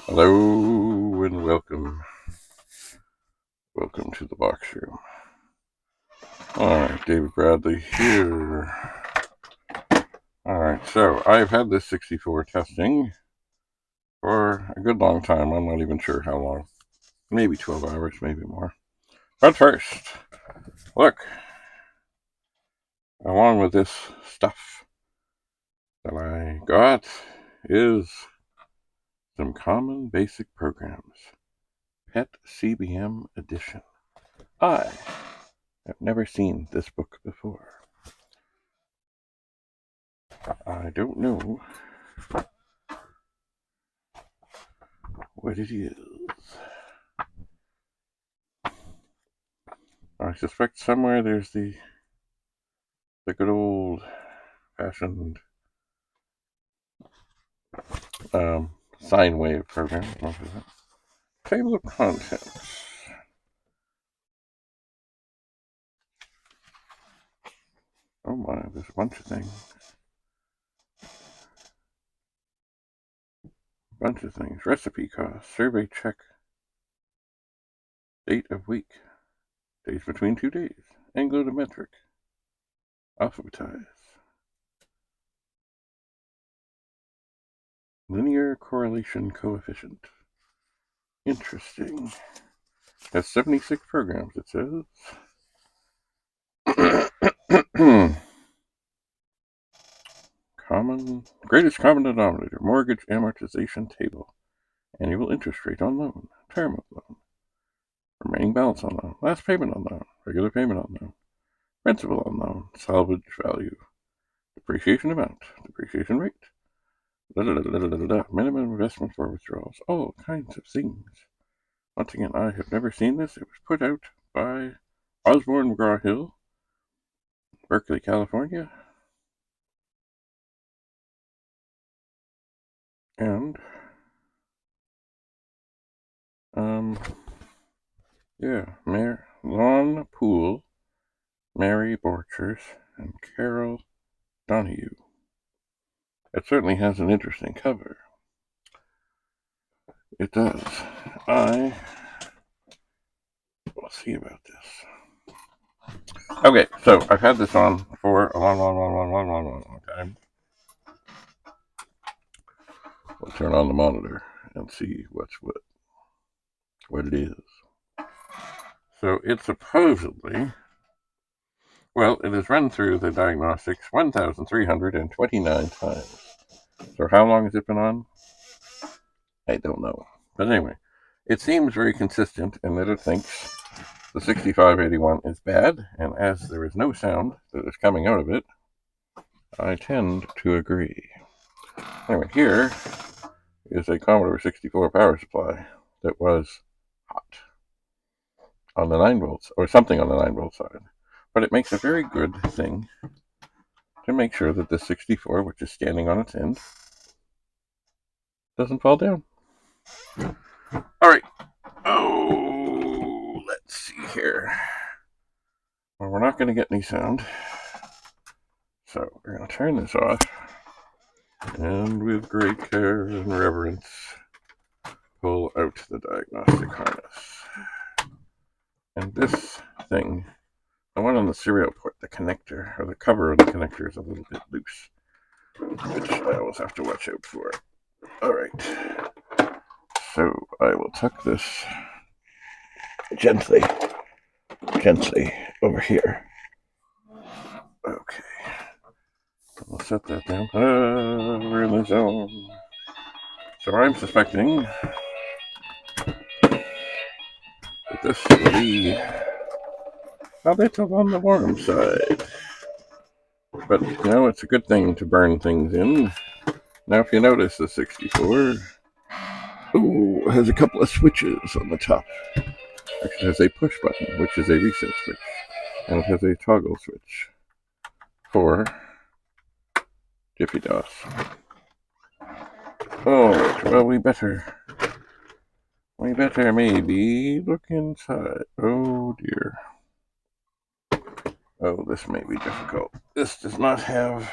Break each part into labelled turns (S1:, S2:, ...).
S1: Hello and welcome. Welcome to the box room. Alright, David Bradley here. Alright, so I've had this 64 testing for a good long time. I'm not even sure how long. Maybe 12 hours, maybe more. But first, look. Along with this stuff that I got is some common basic programs. Pet CBM Edition. I have never seen this book before. I don't know what it is. I suspect somewhere there's the good old fashioned sine wave program. What is it? Table of contents. Oh my, there's a bunch of things. Recipe cost, survey check, date of week, days between 2 days, anglometric, alphabetize, linear correlation coefficient. Interesting. Has 76 programs, it says. Greatest common denominator, mortgage amortization table, annual interest rate on loan, term of loan, remaining balance on loan, last payment on loan, regular payment on loan, principal on loan, salvage value, depreciation amount, depreciation rate, minimum investment for withdrawals, all kinds of things. Once again, I have never seen this. It was put out by Osborne McGraw-Hill, Berkeley, California. And, Lon Poole, Mary Borchers, and Carol Donahue. It certainly has an interesting cover. It does. I will see about this. Okay, so I've had this on for a long time. We'll turn on the monitor and see what it is. So it supposedly, well, it has run through the diagnostics 1,329 times. So how long has it been on? I don't know. But anyway, it seems very consistent in that it thinks the 6581 is bad, and as there is no sound that is coming out of it, I tend to agree. Anyway, here is a Commodore 64 power supply that was hot on the 9 volts, or something on the 9 volt side. But it makes a very good thing to make sure that the 64, which is standing on its end, doesn't fall down. Alright. Oh, let's see here. Well, we're not going to get any sound. So we're going to turn this off. And with great care and reverence, pull out the diagnostic harness. And this thing, the one on the serial port, the connector, or the cover of the connector is a little bit loose, which I always have to watch out for. Alright, so I will tuck this gently over here. Okay, we'll set that down. We're in the zone. So I'm suspecting that this will be a little on the warm side. But, it's a good thing to burn things in. Now, if you notice, the 64 has a couple of switches on the top. Actually, it has a push button, which is a reset switch. And it has a toggle switch for JiffyDos. Oh, well, we better maybe look inside. Oh, dear. Oh, this may be difficult. This does not have...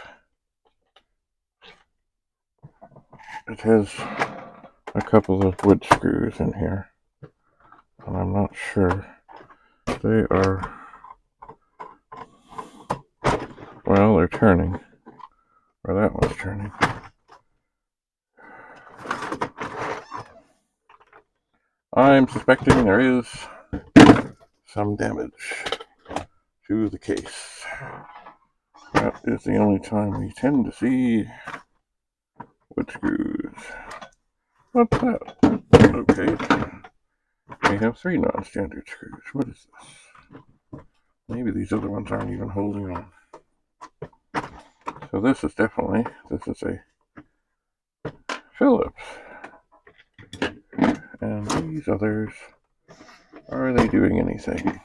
S1: It has a couple of wood screws in here, and I'm not sure they are, well, they're turning, or that one's turning. I'm suspecting there is some damage to the case. That is the only time we tend to see wood screws. What's that? Okay. We have 3 non-standard screws. What is this? Maybe these other ones aren't even holding on. So this is a Phillips. And these others, are they doing anything?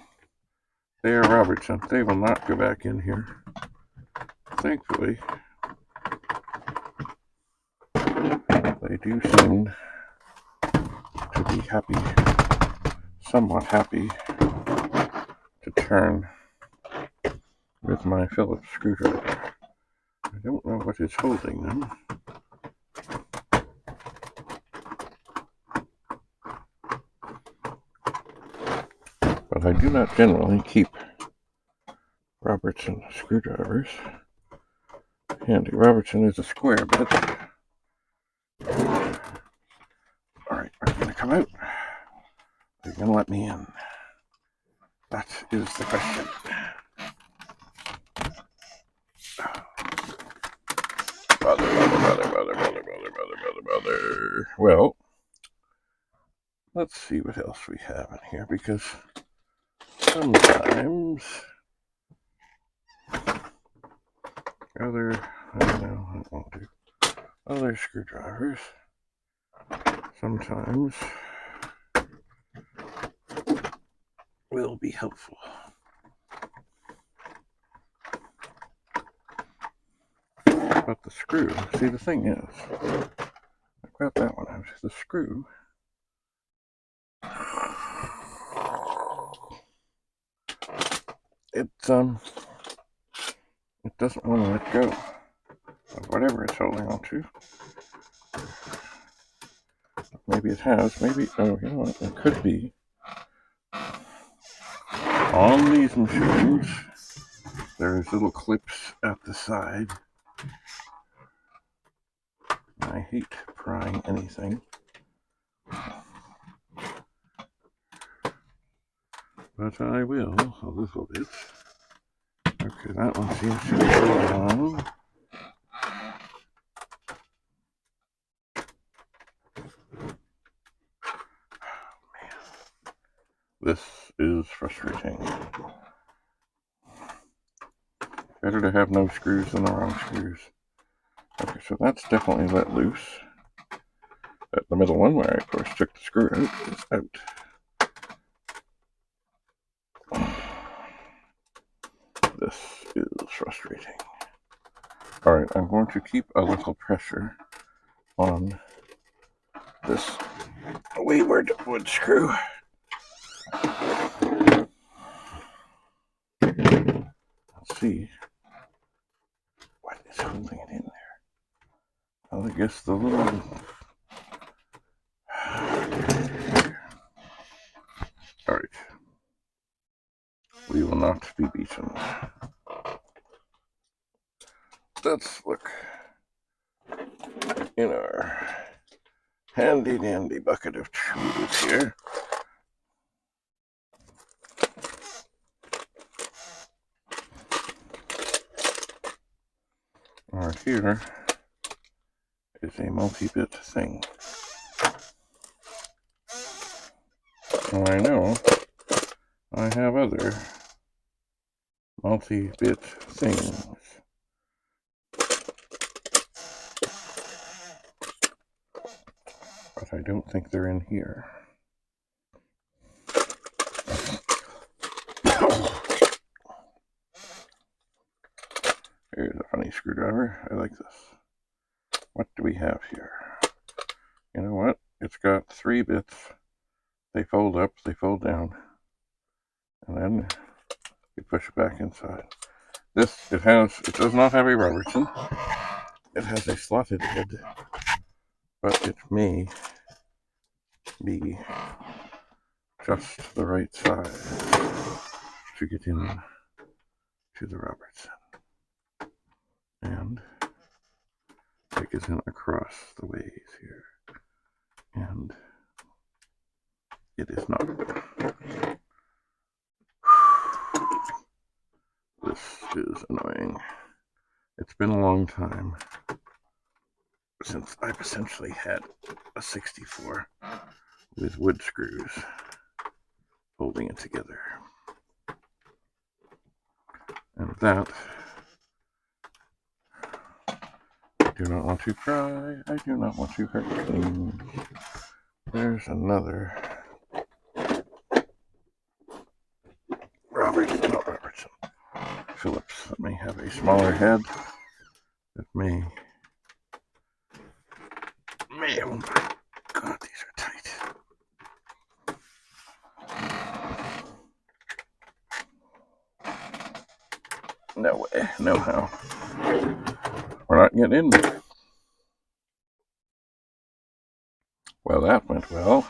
S1: They are Robertson. They will not go back in here. Thankfully, they do seem to be happy, somewhat happy, to turn with my Phillips screwdriver. I don't know what is holding them. But I do not generally keep Robertson screwdrivers handy. Robertson is a square bit. Alright, are you going to come out? Are you going to let me in? That is the question. Bother. Well, let's see what else we have in here, because sometimes other screwdrivers sometimes will be helpful. But the screw, see, the thing is, I've got that one out. The screw, it doesn't want to let go of whatever it's holding on to. Maybe it has, maybe, oh, you know what, it could be. On these machines, there's little clips at the side. I hate prying anything, but I will a little bit. Okay, that one seems to be holding on. This is frustrating. Better to have no screws than the wrong screws. Okay, so that's definitely let loose. The middle one, where I of course took the screw out, is out. This is frustrating. Alright, I'm going to keep a little pressure on this wayward wood screw. Let's see what is holding it in there. Well, I guess the little... Alright. We will not be beaten. Let's look in our handy dandy bucket of tools here. Alright, here is a multi-bit thing. And I know I have other multi-bit things. But I don't think they're in here. Here's a funny screwdriver. I like this. What do we have here? You know what? It's got 3 bits. They fold up, they fold down, and then you push it back inside. It does not have a Robertson. It has a slotted head, but it may be just the right size to get in to the Robertson. And take it in across the ways here. And it is not. This is annoying. It's been a long time since I've essentially had a 64 with wood screws holding it together. And that, I do not want to cry, I do not want to hurt things. There's another Robertson. Phillips that may have a smaller head, that may, oh my God, these are tight. No way, no how. We're not getting in there. Well, that went well.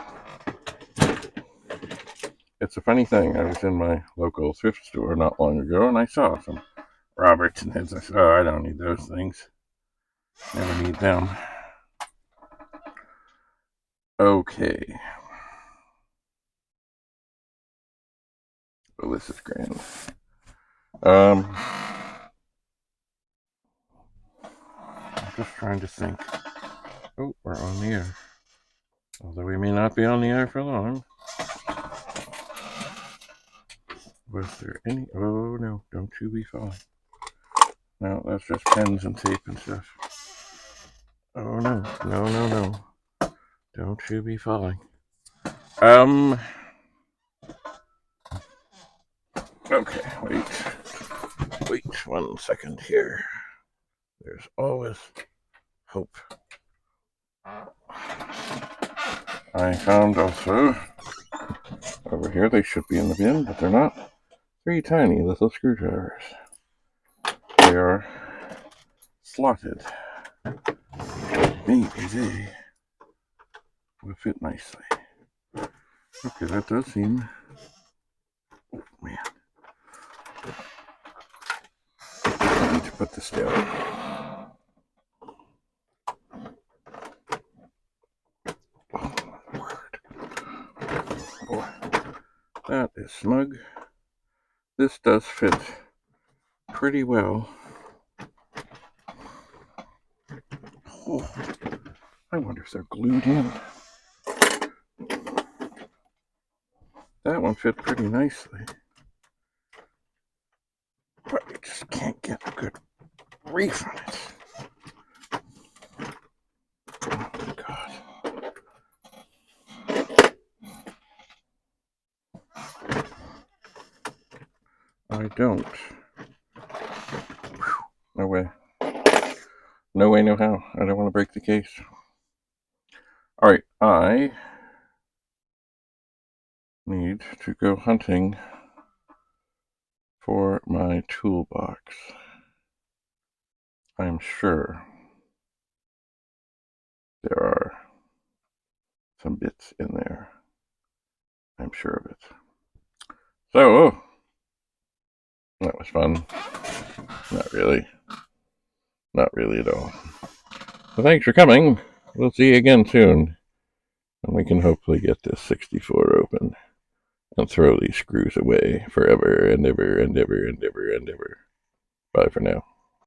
S1: It's a funny thing. I was in my local thrift store not long ago, and I saw some Robertson heads. I said, oh, I don't need those things. Never need them. Okay. Well, this is grand. I'm just trying to think. Oh, we're on the air. Although we may not be on the air for long. Was there any? Oh no, don't you be falling. No, that's just pens and tape and stuff. Oh no, no. Don't you be falling. Okay, wait 1 second here. There's always hope. I found also, over here, they should be in the bin, but they're not. 3 tiny little screwdrivers. They are slotted. Maybe they will fit nicely. Okay, that does seem... Oh, man. I need to put this down. Oh, my word. Boy, that is snug. This does fit pretty well. Oh, I wonder if they're glued in. That one fit pretty nicely. But I just can't get a good reef on it. Oh my God. I don't. Whew. No way. No way, no how. I don't want to break the case. Alright, I need to go hunting for my toolbox. I'm sure there are some bits in there. I'm sure of it. So, that was fun. Not really. Not really at all. So thanks for coming. We'll see you again soon. And we can hopefully get this 64 open and throw these screws away forever and ever and ever and ever and ever. Bye for now.